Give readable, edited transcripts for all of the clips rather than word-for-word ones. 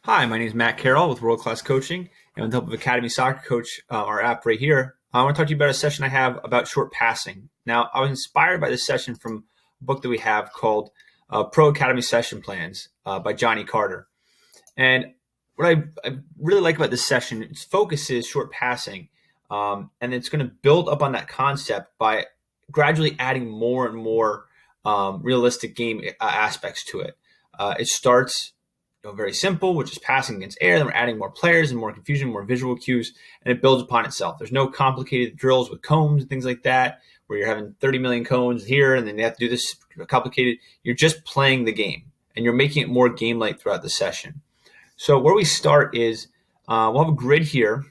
Hi, my name is Matt Carroll with World Class Coaching, and with the help of Academy Soccer Coach, our app right here, I want to talk to you about a session I have about short passing. Now, I was inspired by this session from a book that we have called Pro Academy Session Plans by Johnny Carter. And what I really like about this session, its focus is short passing, and it's going to build up on that concept by gradually adding more and more realistic game aspects to it. It starts very simple, which is passing against air. Then we're adding more players and more confusion, more visual cues, and it builds upon itself. There's no complicated drills with cones and things like that, where you're having 30 million cones here, and then you have to do this complicated. You're just playing the game, and you're making it more game-like throughout the session. So where we start is we'll have a grid here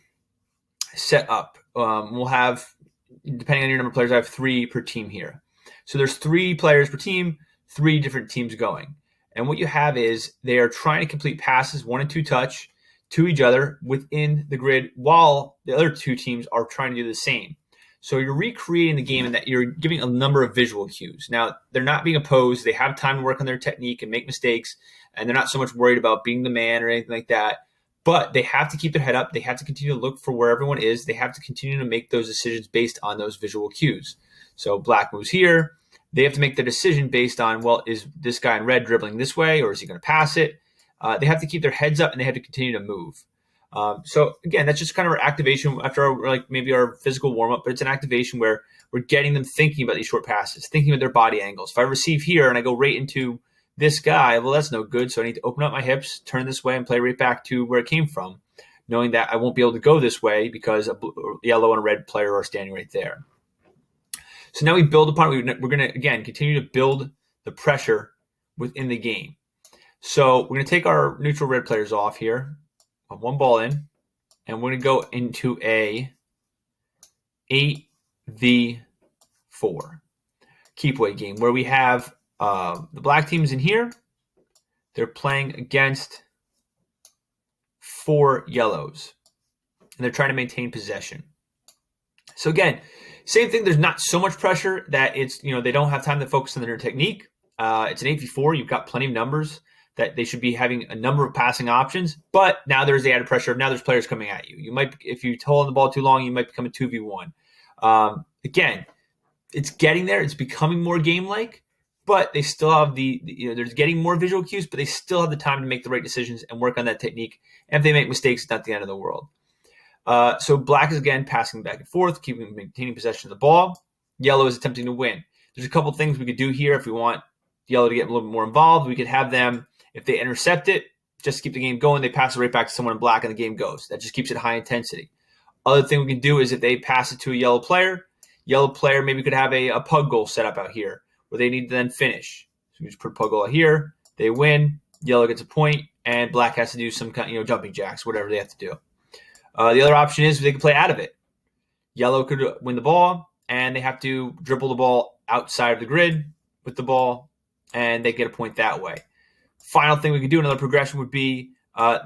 set up. We'll have, depending on your number of players, I have 3 per team here. So there's 3 players per team, 3 different teams going. And what you have is they are trying to complete passes, 1 and 2 touch, to each other within the grid while the other 2 teams are trying to do the same. So you're recreating the game in that you're giving a number of visual cues. Now, they're not being opposed. They have time to work on their technique and make mistakes, and they're not so much worried about being the man or anything like that. But they have to keep their head up. They have to continue to look for where everyone is. They have to continue to make those decisions based on those visual cues. So black moves here. They have to make the decision based on, well, is this guy in red dribbling this way, or is he going to pass it? They have to keep their heads up, and they have to continue to move. So again, that's just kind of our activation after maybe our physical warm up, but it's an activation where we're getting them thinking about these short passes, thinking about their body angles. If I receive here and I go right into this guy, well, that's no good. So I need to open up my hips, turn this way, and play right back to where it came from, knowing that I won't be able to go this way because a yellow and a red player are standing right there. So now we build upon it. We're going to, again, continue to build the pressure within the game. So we're going to take our neutral red players off here, 1 ball in, and we're going to go into a 8v4 keep away game where we have the black teams in here. They're playing against 4 yellows, and they're trying to maintain possession. So again, same thing. There's not so much pressure that it's, they don't have time to focus on their technique. It's an 8v4. You've got plenty of numbers that they should be having a number of passing options. But now there's the added pressure of now there's players coming at you. You might, if you hold on the ball too long, you might become a 2v1. Again, it's getting there. It's becoming more game-like, but they still have they're getting more visual cues, but they still have the time to make the right decisions and work on that technique. And if they make mistakes, it's not the end of the world. So black is, again, passing back and forth, maintaining possession of the ball. Yellow is attempting to win. There's a couple things we could do here. If we want yellow to get a little bit more involved, we could have them, if they intercept it, just to keep the game going, they pass it right back to someone in black and the game goes. That just keeps it high intensity. Other thing we can do is if they pass it to a yellow player maybe could have a pug goal set up out here where they need to then finish. So we just put a pug goal out here. They win. Yellow gets a point, and black has to do some kind of, jumping jacks, whatever they have to do. The other option is they can play out of it. Yellow could win the ball, and they have to dribble the ball outside of the grid with the ball, and they get a point that way. Final thing we could do, another progression would be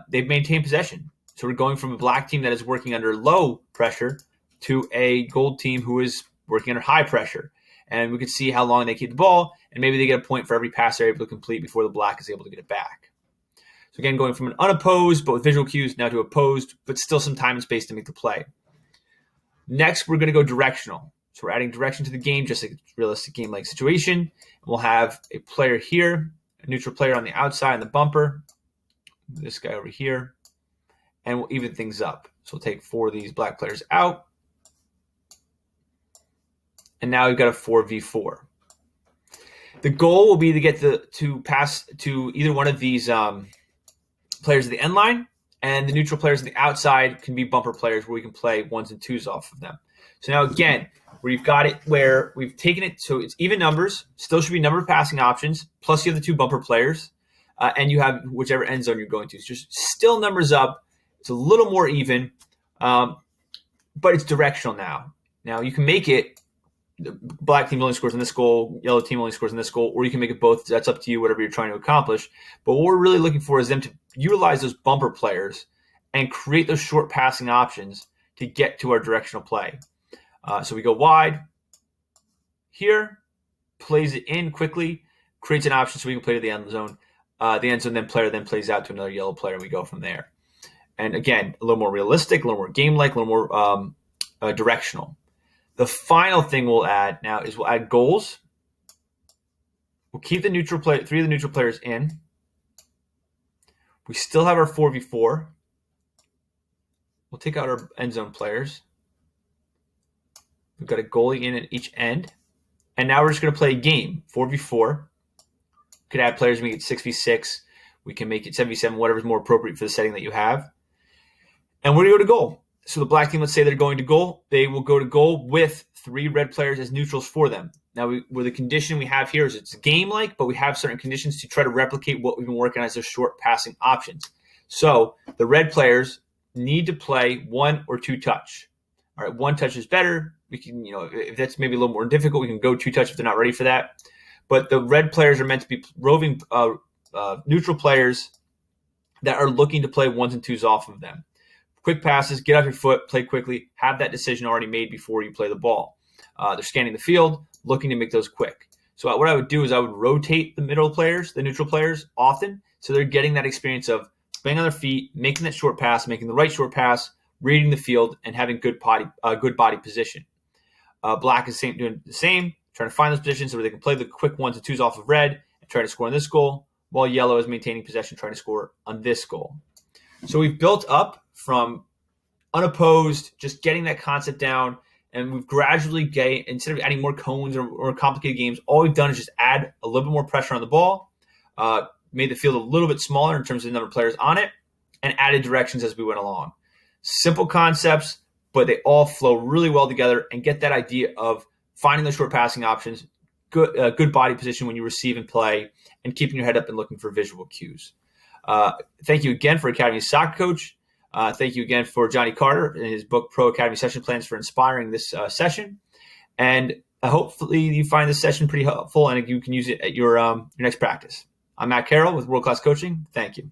they've maintained possession. So we're going from a black team that is working under low pressure to a gold team who is working under high pressure. And we could see how long they keep the ball, and maybe they get a point for every pass they're able to complete before the black is able to get it back. So again, going from an unopposed, but with visual cues, now to opposed, but still some time and space to make the play. Next, we're going to go directional. So we're adding direction to the game, just like a realistic game-like situation. And we'll have a player here, a neutral player on the outside in the bumper, this guy over here, and we'll even things up. So we'll take 4 of these black players out. And now we've got a 4v4. The goal will be to get to pass to either one of these players at the end line, and the neutral players on the outside can be bumper players where we can play 1s and 2s off of them. So now again, we've got it where we've taken it, so it's even numbers, still should be number of passing options, plus you have the 2 bumper players, and you have whichever end zone you're going to. So just still numbers up. It's a little more even, but it's directional now. Now you can make it the black team only scores in this goal, yellow team only scores in this goal, or you can make it both. That's up to you, whatever you're trying to accomplish. But what we're really looking for is them to utilize those bumper players and create those short passing options to get to our directional play. So we go wide here, plays it in quickly, creates an option so we can play to the end zone. the end zone player then plays out to another yellow player, and we go from there. And again, a little more realistic, a little more game-like, a little more directional. The final thing we'll add now is we'll add goals. We'll keep the neutral play, 3 of the neutral players in. We still have our 4v4. We'll take out our end zone players. We've got a goalie in at each end. And now we're just going to play a game, 4v4. We could add players, we make it 6v6. We can make it 7v7, whatever's more appropriate for the setting that you have. And we're going to go to goal. So the black team, let's say they're going to goal. They will go to goal with 3 red players as neutrals for them. Now, where the condition we have here is it's game-like, but we have certain conditions to try to replicate what we've been working on as their short passing options. So the red players need to play 1 or 2 touch. All right, 1 touch is better. We can, if that's maybe a little more difficult, we can go 2 touch if they're not ready for that. But the red players are meant to be roving neutral players that are looking to play 1s and 2s off of them. Quick passes, get off your foot, play quickly, have that decision already made before you play the ball. They're scanning the field, looking to make those quick. So what I would do is I would rotate the middle players, the neutral players, often, so they're getting that experience of playing on their feet, making that short pass, making the right short pass, reading the field, and having good body position. Black is doing the same, trying to find those positions so they can play the quick 1s and 2s off of red and try to score on this goal, while yellow is maintaining possession, trying to score on this goal. So we've built up from unopposed, just getting that concept down, and we've gradually instead of adding more cones or complicated games, all we've done is just add a little bit more pressure on the ball, made the field a little bit smaller in terms of the number of players on it, and added directions as we went along. Simple concepts, but they all flow really well together and get that idea of finding those short passing options, good body position when you receive and play, and keeping your head up and looking for visual cues. Thank you again for Academy Soccer Coach. Thank you again for Johnny Carter and his book, Pro Academy Session Plans, for inspiring this session. And hopefully you find this session pretty helpful and you can use it at your next practice. I'm Matt Carroll with World Class Coaching. Thank you.